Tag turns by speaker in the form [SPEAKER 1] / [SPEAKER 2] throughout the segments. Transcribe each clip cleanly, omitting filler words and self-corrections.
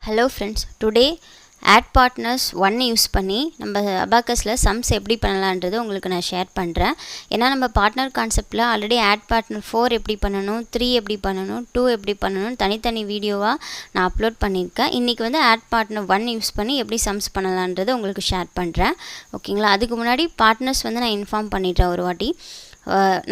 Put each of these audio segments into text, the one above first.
[SPEAKER 1] Hello friends, today add partners 1 use பண்ணி நம்ம அபாக்கஸில் sums எப்படி பண்ணலான்றது உங்களுக்கு நான் ஷேர் பண்ணுறேன். ஏன்னா நம்ம பார்ட்னர் கான்செப்டில் ஆல்ரெடி ஆட் பார்ட்னர் 4 எப்படி பண்ணணும், 3 எப்படி பண்ணணும், 2 எப்படி பண்ணணும் தனித்தனி வீடியோவாக நான் அப்லோட் பண்ணியிருக்கேன். இன்றைக்கி வந்து ஆட் பார்ட்னர் 1 யூஸ் பண்ணி எப்படி சம்ஸ் பண்ணலான்றது உங்களுக்கு ஷேர் பண்ணுறேன். ஓகேங்களா? அதுக்கு முன்னாடி பார்ட்னர்ஸ் வந்து நான் இன்ஃபார்ம் பண்ணிட்டேன் ஒரு வாட்டி.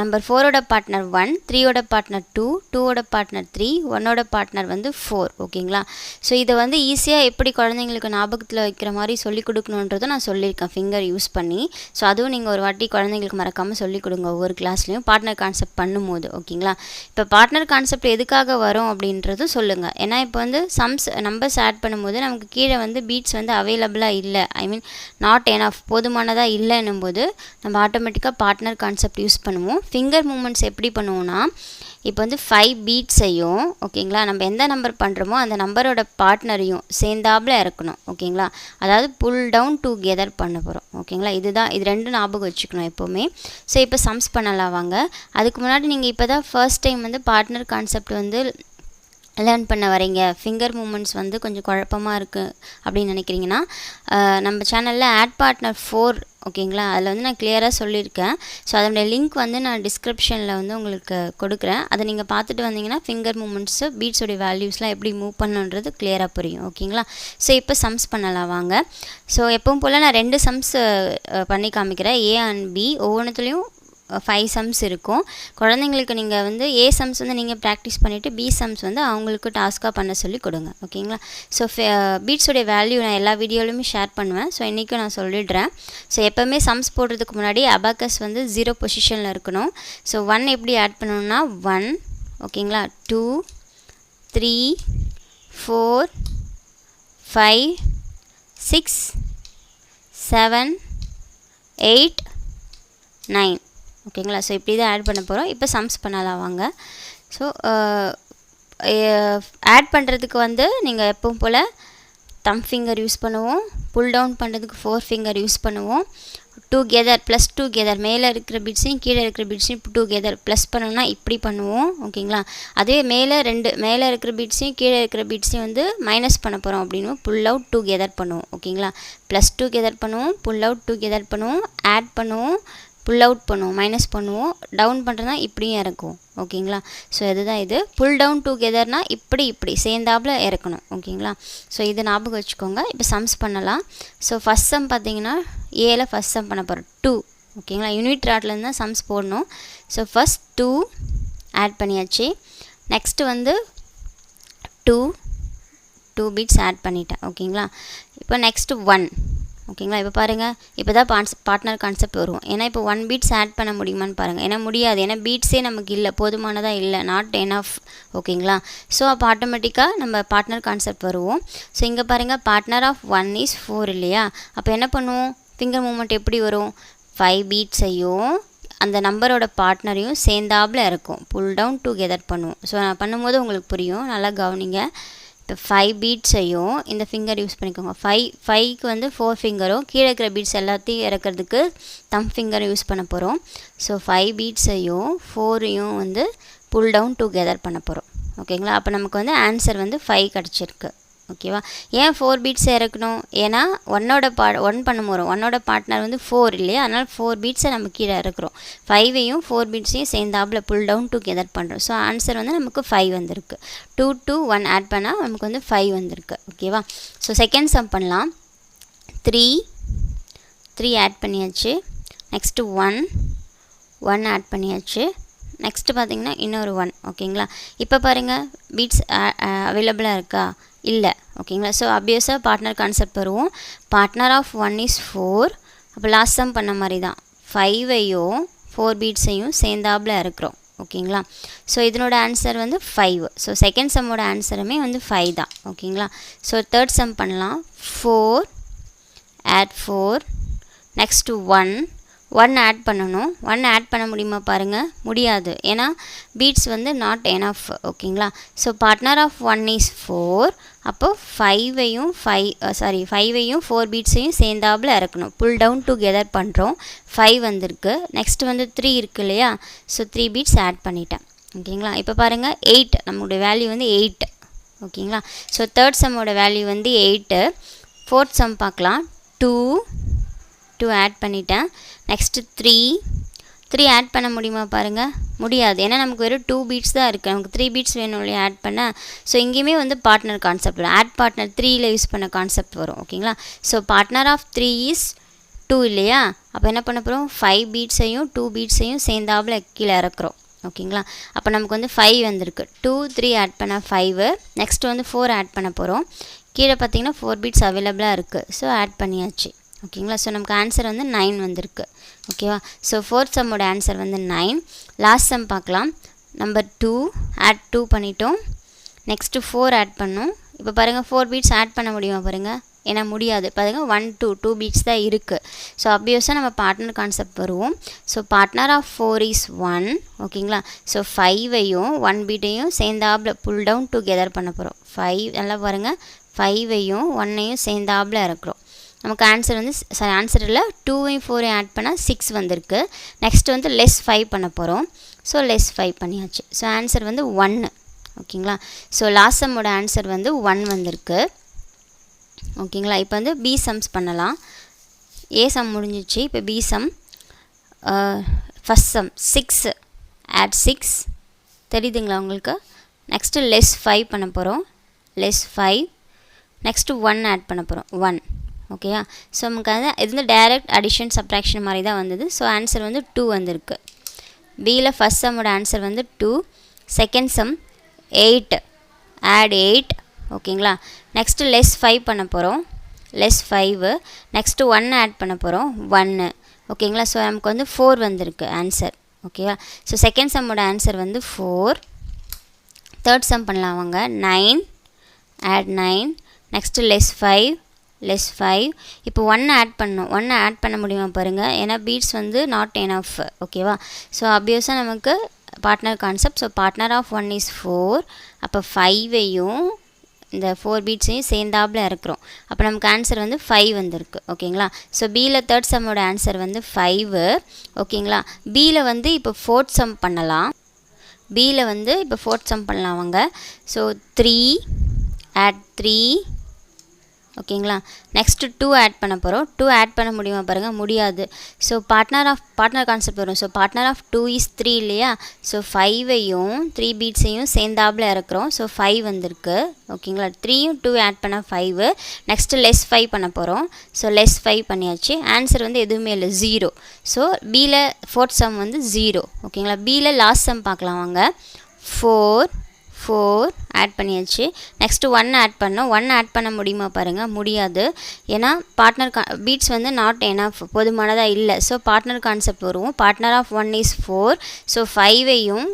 [SPEAKER 1] நம்பர் 4ஓட பார்ட்னர் 1, 3ஓட பார்ட்னர் 2, 2ஓட பார்ட்னர் 3, 1ஓட பார்ட்னர் வந்து 4. ஓகேங்களா? ஸோ இதை வந்து ஈஸியாக எப்படி குழந்தைங்களுக்கு ஞாபகத்தில் வைக்கிற மாதிரி சொல்லிக் கொடுக்கணுன்றதை நான் சொல்லியிருக்கேன் ஃபிங்கர் யூஸ் பண்ணி. ஸோ அதுவும் நீங்கள் ஒரு வாட்டி குழந்தைங்களுக்கு மறக்காமல் சொல்லிக் கொடுங்க ஒவ்வொரு கிளாஸ்லையும் பார்ட்னர் கான்செப்ட் பண்ணும்போது. ஓகேங்களா? இப்போ பார்ட்னர் கான்செப்ட் எதுக்காக வரும் அப்படின்றதும் சொல்லுங்கள். ஏன்னா இப்போ வந்து சம்ஸ் நம்பர்ஸ் ஆட் பண்ணும்போது நமக்கு கீழே வந்து பீட்ஸ் வந்து அவைலபிளாக இல்லை, ஐ மீன் நாட் எனஃப் போதுமானதாக இல்லைன்னும் போது நம்ம ஆட்டோமேட்டிக்காக பார்ட்னர் கான்செப்ட் யூஸ் பண்ணுவோம். ஃபிங்கர் மூமெண்ட்ஸ் எப்படி பண்ணுவோம்னா, இப்போ வந்து 5 பீட்ஸையும் ஓகேங்களா நம்ம எந்த நம்பர் பண்ணுறோமோ அந்த நம்பரோட பார்ட்னரையும் சேர்ந்தாப்பில் இறக்கணும். ஓகேங்களா? அதாவது புல் டவுன் டுகெதர் பண்ண போகிறோம். ஓகேங்களா? இது ரெண்டு ஞாபகம் வச்சுக்கணும் எப்போவுமே. ஸோ இப்போ சம்ஸ் பண்ணலாம் வாங்க. அதுக்கு முன்னாடி நீங்கள் இப்போ தான் ஃபர்ஸ்ட் டைம் வந்து பார்ட்னர் கான்செப்ட் வந்து லேர்ன் பண்ண வரீங்க, ஃபிங்கர் மூமெண்ட்ஸ் வந்து கொஞ்சம் குழப்பமாக இருக்குது அப்படின்னு நினைக்கிறீங்கன்னா, நம்ம சேனலில் ஆட் பார்ட்னர் 4 ஓகேங்களா அதில் வந்து நான் கிளியராக சொல்லியிருக்கேன். ஸோ அதோடைய லிங்க் வந்து நான் டிஸ்கிரிப்ஷனில் வந்து உங்களுக்கு கொடுக்குறேன். அதை நீங்கள் பார்த்துட்டு வந்தீங்கன்னா ஃபிங்கர் மூமெண்ட்ஸு பீட்ஸோடைய வேல்யூஸ்லாம் எப்படி மூவ் பண்ணணுன்றது கிளியராக புரியும். ஓகேங்களா? ஸோ இப்போ சம்ஸ் பண்ணலாம் வாங்க. ஸோ எப்பவும் போல் நான் 2 சம்ஸ் பண்ணி காமிக்கிறேன், ஏ அண்ட் பி. ஒவ்வொன்றுத்துலேயும் 5 சம்ஸ் இருக்கும். குழந்தைங்களுக்கு நீங்கள் வந்து ஏ சம்ஸ் வந்து நீங்கள் ப்ராக்டிஸ் பண்ணிவிட்டு பி சம்ஸ் வந்து அவங்களுக்கு டாஸ்க்காக பண்ண சொல்லி கொடுங்க. ஓகேங்களா? ஸோ பீட்ஸோடைய வேல்யூ நான் எல்லா வீடியோலையுமே ஷேர் பண்ணுவேன். ஸோ இன்றைக்கும் நான் சொல்லிடுறேன். ஸோ எப்போவுமே சம்ஸ் போடுறதுக்கு முன்னாடி அபாக்கஸ் வந்து 0 பொசிஷனில் இருக்கணும். ஸோ 1 எப்படி ஆட் பண்ணணும்னா 1 ஓகேங்களா, 2, 3, 4, 5, 6, 7, 8, 9. ஓகேங்களா? ஸோ இப்படி தான் ஆட் பண்ண போகிறோம். இப்போ சம்ஸ் பண்ணலாம் வாங்க. ஸோ ஆட் பண்ணுறதுக்கு வந்து நீங்கள் எப்பவும் போல் தம் ஃபிங்கர் யூஸ் பண்ணுவோம். புல் டவுன் பண்ணுறதுக்கு 4 ஃபிங்கர் யூஸ் பண்ணுவோம். டுகெதர் ப்ளஸ் டுகெதர் மேலே இருக்கிற பீட்ஸையும் கீழே இருக்கிற பீட்ஸையும் டுகெதர் ப்ளஸ் பண்ணணும்னா இப்படி பண்ணுவோம். ஓகேங்களா? அதே மேலே இருக்கிற பீட்ஸையும் கீழே இருக்கிற பீட்ஸையும் வந்து மைனஸ் பண்ண போகிறோம் அப்படின்னு புல் அவுட் டுகெதர் பண்ணுவோம். ஓகேங்களா? ப்ளஸ் டுகெதர் பண்ணுவோம், புல் அவுட் டுகெதர் பண்ணுவோம், ஆட் பண்ணுவோம், புல் அவுட் பண்ணுவோம், மைனஸ் பண்ணுவோம், டவுன் பண்ணுறதுனா இப்படியும் இறக்குவோம். ஓகேங்களா? ஸோ இதுதான் இது புல் டவுன் டுகெதர்னால் இப்படி சேர்ந்தாப்பில் இறக்கணும். ஓகேங்களா? ஸோ இது ஞாபகம் வச்சுக்கோங்க. இப்போ சம்ஸ் பண்ணலாம். ஸோ ஃபஸ்ட் சம் பார்த்தீங்கன்னா ஏல ஃபஸ்ட் சம் பண்ண போகிறோம் 2. ஓகேங்களா? யூனிட் ராட்லேருந்து தான் சம்ஸ் போடணும். ஸோ ஃபஸ்ட் 2 ஆட் பண்ணியாச்சு. நெக்ஸ்ட்டு வந்து 2 பீட்ஸ் ஆட் பண்ணிட்டேன். ஓகேங்களா? இப்போ நெக்ஸ்ட்டு 1. ஓகேங்களா? இப்போ பாருங்கள், இப்போ தான் பார்ட்னர் கான்செப்ட் வரும். ஏன்னா இப்போ 1 பீட்ஸ் ஆட் பண்ண முடியுமான்னு பாருங்கள். ஏன்னா முடியாது, ஏன்னா பீட்ஸே நமக்கு இல்லை, போதுமானதாக இல்லை, நாட் எனஃப். ஓகேங்களா? ஸோ அப்போ ஆட்டோமேட்டிக்காக நம்ம பார்ட்னர் கான்செப்ட் வருவோம். ஸோ இங்கே பாருங்கள், பார்ட்னர் ஆஃப் 1 is 4 இல்லையா? அப்போ என்ன பண்ணுவோம், ஃபிங்கர் மூமெண்ட் எப்படி வரும், 5 பீட்ஸையும் அந்த நம்பரோட பார்ட்னரையும் சேர்ந்தாப்பில் இருக்கும், புல் டவுன் டுகெதர் பண்ணுவோம். ஸோ நான் பண்ணும்போது உங்களுக்கு புரியும், நல்லா கவனிங்க. இப்போ 5 பீட்ஸையும் இந்த ஃபிங்கர் யூஸ் பண்ணிக்கோங்க. 5க்கு வந்து 4 ஃபிங்கரும் கீழே இருக்கிற பீட்ஸ் எல்லாத்தையும் இறக்கிறதுக்கு தம் ஃபிங்கரும் யூஸ் பண்ண போகிறோம். ஸோ 5 பீட்ஸையும் 4ஐயும் வந்து புல் டவுன் டுகெதர் பண்ண போகிறோம். ஓகேங்களா? அப்போ நமக்கு வந்து ஆன்சர் வந்து 5 கிடச்சிருக்கு. ஓகேவா? ஏன் 4 பீட்ஸ் இறக்கணும், ஏன்னா 1 பண்ண போகிறோம், 1ஓட பார்ட்னர் வந்து 4 இல்லையா? அதனால் 4 பீட்ஸை நம்ம கீழே இறக்குறோம். 5ஐயும் 4 பீட்ஸையும் சேர்ந்தாப்பில் புல் டவுன் டுகெதர் பண்ணுறோம். ஸோ ஆன்சர் வந்து நமக்கு 5 வந்திருக்கு. 2 to 1 ஆட் பண்ணால் நமக்கு வந்து 5 வந்திருக்கு. ஓகேவா? ஸோ செகண்ட் சம் பண்ணலாம். 3 ஆட் பண்ணியாச்சு. நெக்ஸ்ட்டு 1 ஆட் பண்ணியாச்சு. நெக்ஸ்ட்டு பார்த்திங்கன்னா இன்னொரு 1. ஓகேங்களா? இப்போ பாருங்கள், பீட்ஸ் அவைலபிளாக இருக்கா, இல்லை. ஓகேங்களா? ஸோ ஆப்வியஸாக பார்ட்னர் கான்செப்ட் வருவோம். Partner of 1 is 4. அப்போ லாஸ்ட் சம் பண்ண மாதிரி தான் 5ஐயும் 4 பீட்ஸையும் சேர்ந்தாப்பில் இருக்கிறோம். ஓகேங்களா? ஸோ இதனோட ஆன்சர் வந்து 5. ஸோ செகண்ட் சம்மோட ஆன்சருமே வந்து 5 தான். ஓகேங்களா? ஸோ தேர்ட் சம் பண்ணலாம். 4 ஆட் 4. நெக்ஸ்ட்டு 1 ஆட் பண்ணணும். 1 ஆட் பண்ண முடியுமா பாருங்கள், முடியாது, ஏன்னா பீட்ஸ் வந்து நாட் எனஃப். ஓகேங்களா? So partner of 1 is 4. அப்போது 5ஐயும் 4 பீட்ஸையும் சேர்ந்தாப்பில் இறக்கணும், புல் டவுன் டுகெதர் பண்ணுறோம். 5 வந்திருக்கு. நெக்ஸ்ட் வந்து 3 இருக்கு இல்லையா? ஸோ 3 பீட்ஸ் ஆட் பண்ணிட்டேன். ஓகேங்களா? இப்போ பாருங்கள் 8, நம்மளுடைய வேல்யூ வந்து 8. ஓகேங்களா. ஸோ தேர்ட் சம்மோட வேல்யூ வந்து 8. ஃபோர்த் சம் பார்க்கலாம். 2 ஆட் பண்ணிட்டேன். நெக்ஸ்ட்டு 3 ஆட் பண்ண முடியுமா பாருங்கள், முடியாது. ஏன்னா நமக்கு வெறும் 2 பீட்ஸ் தான் இருக்குது, நமக்கு 3 பீட்ஸ் வேணும் இல்லையா ஆட் பண்ண. ஸோ இங்கேயுமே வந்து பார்ட்னர் கான்செப்ட் வரும், ஆட் பார்ட்னர் 3ல் யூஸ் பண்ண கான்செப்ட் வரும். ஓகேங்களா. ஸோ பார்ட்னர் ஆஃப் 3 இஸ் 2 இல்லையா, அப்போ என்ன பண்ண போகிறோம், 5 பீட்ஸையும் 2 பீட்ஸையும் சேர்ந்தாப்புல கீழே இறக்குறோம். ஓகேங்களா. அப்போ நமக்கு வந்து 5 வந்திருக்கு. 2 3 ஆட் பண்ண 5. நெக்ஸ்ட் வந்து 4 ஆட் பண்ண போகிறோம். கீழே பார்த்தீங்கன்னா 4 பீட்ஸ் அவைலபிளாக இருக்குது. ஸோ ஆட் பண்ணியாச்சு. ஓகேங்களா. ஸோ நமக்கு ஆன்சர் வந்து 9 வந்திருக்கு. ஓகேவா. ஸோ ஃபோர்த் சம்மோட ஆன்சர் வந்து 9. லாஸ்ட் சம் பார்க்கலாம். நம்பர் 2 ஆட் 2 பண்ணிட்டோம். நெக்ஸ்ட்டு 4 ஆட் பண்ணோம். இப்போ பாருங்கள் 4 பீட்ஸ் ஆட் பண்ண முடியுமா பாருங்கள், ஏன்னா முடியாது. பாருங்கள் 1 2 பீட்ஸ் தான் இருக்குது. ஸோ அப்வியஸாக நம்ம பார்ட்னர் கான்செப்ட் வருவோம். So partner of 4 is 1. ஓகேங்களா. ஸோ 5ஐயும் 1 பீட்டையும் சேர்ந்தாப்புல புல் டவுன் டுகெதர் பண்ண போகிறோம். 5 நல்லா பாருங்கள், 5ஐயும் 1ஐயும் சேர்ந்தாப்புல இருக்கிறோம். நமக்கு ஆன்சர் வந்து ஆன்சர் இல்லை, 2ஐயும் 4ஐயும் ஆட் பண்ணால் 6 வந்திருக்கு. நெக்ஸ்ட் வந்து லெஸ் 5 பண்ண போகிறோம். ஸோ லெஸ் 5 பண்ணியாச்சு. ஸோ ஆன்சர் வந்து 1. ஓகேங்களா. ஸோ லாஸ்ட் சம்மோட ஆன்சர் வந்து 1 வந்திருக்கு. ஓகேங்களா. இப்போ வந்து பி சம்ஸ் பண்ணலாம். ஏ சம் முடிஞ்சிச்சு. இப்போ B sum. First sum 6 add 6 தெரியுதுங்களா உங்களுக்கு. நெக்ஸ்ட்டு லெஸ் 5 பண்ண போகிறோம். லெஸ் 5. நெக்ஸ்ட்டு 1 ஆட் பண்ண போகிறோம். 1. ஓகேயா. ஸோ நமக்கு இது வந்து டைரக்ட் அடிஷன் சப்ராக்ஷன் மாதிரி தான் வந்தது. ஸோ ஆன்சர் வந்து 2 வந்திருக்கு. பியில் ஃபஸ்ட் சம்மோட ஆன்சர் வந்து 2. Second sum 8 add 8. ஓகேங்களா. நெக்ஸ்ட்டு லெஸ் 5 பண்ண போகிறோம். லெஸ் 5. நெக்ஸ்ட்டு 1 ஆட் பண்ண போகிறோம். 1. ஓகேங்களா. ஸோ நமக்கு வந்து 4 வந்திருக்கு ஆன்சர். ஓகேவா. ஸோ செகண்ட் சம்மோட ஆன்சர் வந்து 4. தேர்ட் சம் பண்ணலாம் வாங்க. 9 ஆட் 9. Next less 5. லெஸ் 5. இப்போ 1 ஆட் பண்ணணும். 1 ஆட் பண்ண முடியுமா பாருங்கள், ஏன்னா பீட்ஸ் வந்து நாட் எனஃப். ஓகேவா. ஸோ அப்வியஸாக நமக்கு partner concept. So partner of 1 is 4. அப்போ 5ஐயும் இந்த 4 பீட்ஸையும் சேர்ந்தாப்புல இருக்கிறோம். அப்போ நமக்கு ஆன்சர் வந்து 5 வந்திருக்கு. ஓகேங்களா. ஸோ பியில் தேர்ட் சம்மோட ஆன்சர் வந்து 5. ஓகேங்களா. பியில் வந்து இப்போ ஃபோர்த் சம் பண்ணலாம். பியில் வந்து இப்போ ஃபோர்த் சம் பண்ணலாம் வாங்க. So 3 add 3. ஓகேங்களா. நெக்ஸ்ட்டு 2 ஆட் பண்ண போகிறோம். 2 ஆட் பண்ண முடியுமா பாருங்கள், முடியாது. ஸோ பார்ட்னர் கான்செப்ட் வரும். ஸோ பார்ட்னர் ஆஃப் 2 இஸ் 3 இல்லையா. ஸோ 5ஐயும் 3 பீட்ஸையும் சேர்ந்தாப்புல இறக்குறோம். ஸோ 5 வந்திருக்கு. ஓகேங்களா. 3யும் 2 ஆட் பண்ண 5. நெக்ஸ்ட்டு லெஸ் 5 பண்ண போகிறோம். ஸோ லெஸ் 5 பண்ணியாச்சு. ஆன்சர் வந்து எதுவுமே இல்லை, 0. ஸோ பியில் ஃபோர்த் சம் வந்து 0. ஓகேங்களா. பியில் லாஸ்ட் சம் பார்க்கலாம் வாங்க. 4 ஆட் பண்ணியாச்சு. நெக்ஸ்ட்டு 1 ஆட் பண்ணோம். 1 ஆட் பண்ண முடியுமா பாருங்கள், முடியாது. ஏன்னா பார்ட்னர் பீட்ஸ் வந்து நாட் எனஃப், போதுமானதாக இல்லை. ஸோ பார்ட்னர் கான்செப்ட் வருவோம். Partner of 1 is 4. ஸோ 5ஐயும்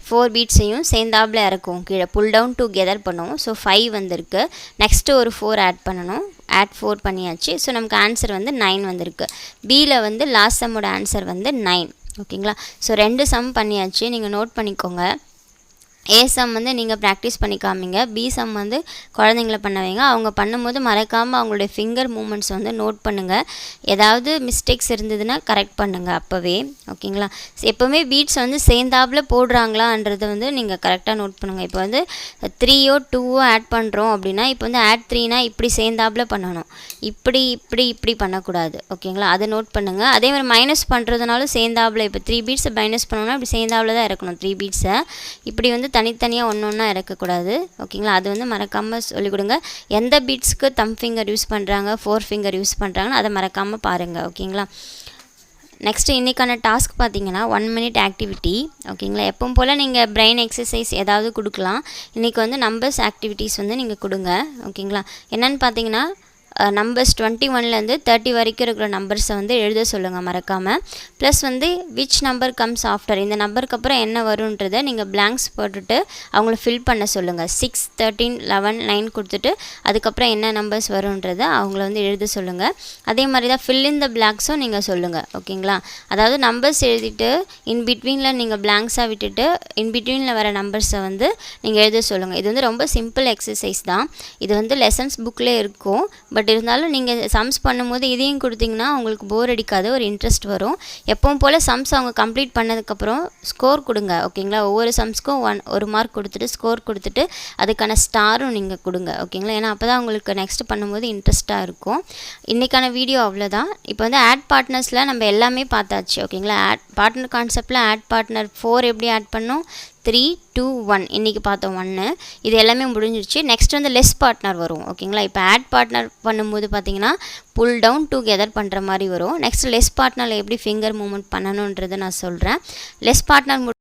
[SPEAKER 1] 4 பீட்ஸையும் சேர்ந்தாப்புல இறக்கும், கீழே புல் டவுன் டுகெதர் பண்ணுவோம். ஸோ 5 வந்திருக்கு. நெக்ஸ்ட்டு ஒரு 4 ஆட் பண்ணணும். ஆட் 4 பண்ணியாச்சு. ஸோ நமக்கு ஆன்சர் வந்து 9 வந்திருக்கு. பியில் வந்து லாஸ்ட் சம்மோட ஆன்சர் வந்து 9. ஓகேங்களா. ஸோ 2 சம் பண்ணியாச்சு, நீங்கள் நோட் பண்ணிக்கோங்க. ஏ சம் வந்து நீங்கள் ப்ராக்டிஸ் பண்ணி காமிங்க. பி சம் வந்து குழந்தைங்கள பண்ண வைங்க. அவங்க பண்ணும்போது மறக்காமல் அவங்களுடைய ஃபிங்கர் மூமெண்ட்ஸ் வந்து நோட் பண்ணுங்கள். ஏதாவது மிஸ்டேக்ஸ் இருந்ததுன்னா கரெக்ட் பண்ணுங்கள் அப்போவே. ஓகேங்களா. எப்போவுமே பீட்ஸ் வந்து சேர்ந்தாப்புல போடுறாங்களான்றதை வந்து நீங்கள் கரெக்டாக நோட் பண்ணுங்கள். இப்போ வந்து 3யோ 2வோ ஆட் பண்ணுறோம் அப்படின்னா, இப்போ வந்து ஆட் 3னா இப்படி சேர்ந்தாப்புல பண்ணணும், இப்படி பண்ணக்கூடாது. ஓகேங்களா. அதை நோட் பண்ணுங்கள். அதே மாதிரி மைனஸ் பண்ணுறதுனாலும் சேர்ந்தாப்புல, இப்போ 3 பீட்ஸை மைனஸ் பண்ணோன்னா இப்படி சேர்ந்தாப்புல தான் இருக்கணும். 3 பீட்ஸை இப்படி வந்து தனித்தனியாக ஒன்றா இறக்கக்கூடாது. ஓகேங்களா. அது வந்து மறக்காமல் சொல்லிக் கொடுங்க. எந்த பீட்ஸ்க்கு தம் ஃபிங்கர் யூஸ் பண்ணுறாங்க, 4 ஃபிங்கர் யூஸ் பண்ணுறாங்கன்னு அதை மறக்காமல் பாருங்கள். ஓகேங்களா. நெக்ஸ்ட்டு இன்றைக்கான டாஸ்க் பார்த்தீங்கன்னா 1 மினிட் ஆக்டிவிட்டி. ஓகேங்களா. எப்பவும் போல் நீங்கள் பிரெயின் எக்ஸசைஸ் ஏதாவது கொடுக்கலாம். இன்றைக்கி வந்து நம்பர்ஸ் ஆக்டிவிட்டீஸ் வந்து நீங்கள் கொடுங்க. ஓகேங்களா. என்னென்னு பார்த்தீங்கன்னா நம்பர்ஸ் 21லேருந்து 30 வரைக்கும் இருக்கிற நம்பர்ஸை வந்து எழுத சொல்லுங்கள் மறக்காமல். ப்ளஸ் வந்து விச் நம்பர் கம்ஸ் ஆஃப்டர், இந்த நம்பருக்கு அப்புறம் என்ன வரும்ன்றதை நீங்கள் பிளாங்க்ஸ் போட்டுட்டு அவங்கள ஃபில் பண்ண சொல்லுங்கள். 6 13 11 9 கொடுத்துட்டு அதுக்கப்புறம் என்ன நம்பர்ஸ் வரும்ன்றதை அவங்கள வந்து எழுத சொல்லுங்கள். அதே மாதிரி தான் ஃபில் இன் த பிளாங்க்ஸும் நீங்கள் சொல்லுங்கள். ஓகேங்களா. அதாவது நம்பர்ஸ் எழுதிட்டு இன் பிட்வீனில் நீங்கள் பிளாங்க்ஸாக விட்டுட்டு இன் பிட்வீனில் வர நம்பர்ஸை வந்து நீங்கள் எழுத சொல்லுங்கள். இது வந்து ரொம்ப சிம்பிள் எக்ஸசைஸ் தான். இது வந்து லெசன்ஸ் புக்கில் இருக்கும். பட் இருந்தாலும் நீங்கள் சம்ஸ் பண்ணும்போது இதையும் கொடுத்தீங்கன்னா உங்களுக்கு போர் அடிக்காது, ஒரு இன்ட்ரெஸ்ட் வரும். எப்பவும் போல் சம்ஸ் அவங்க கம்ப்ளீட் பண்ணதுக்கப்புறம் ஸ்கோர் கொடுங்க. ஓகேங்களா, ஒவ்வொரு சம்ஸ்க்கும் ஒரு மார்க் கொடுத்துட்டு ஸ்கோர் கொடுத்துட்டு அதுக்கான ஸ்டாரும் நீங்கள் கொடுங்க. ஓகேங்களா, ஏன்னா அப்போ தான் உங்களுக்கு நெக்ஸ்ட் பண்ணும்போது இன்ட்ரெஸ்ட்டாக இருக்கும். இன்றைக்கான வீடியோ அவ்வளோதான். இப்போ வந்து ஆட் பார்ட்னர்ஸில் நம்ம எல்லாமே பார்த்தாச்சு. ஓகேங்களா, பார்ட்னர் கான்செப்டில் ஆட் பார்ட்னர் 4 எப்படி ஆட் பண்ணோம், 3 2 1 இன்றைக்கி பார்த்தோம் 1. இது எல்லாமே முடிஞ்சிருச்சு. நெக்ஸ்ட் வந்து லெஸ் பார்ட்னர் வரும். ஓகேங்களா, இப்போ ஆட் பார்ட்னர் பண்ணும்போது பார்த்தீங்கன்னா புல் டவுன் டுகெதர் பண்ணுற மாதிரி வரும். நெக்ஸ்ட் லெஸ் பார்ட்னரில் எப்படி ஃபிங்கர் மூவ்மெண்ட் பண்ணணுன்றதை நான் சொல்கிறேன். Less partner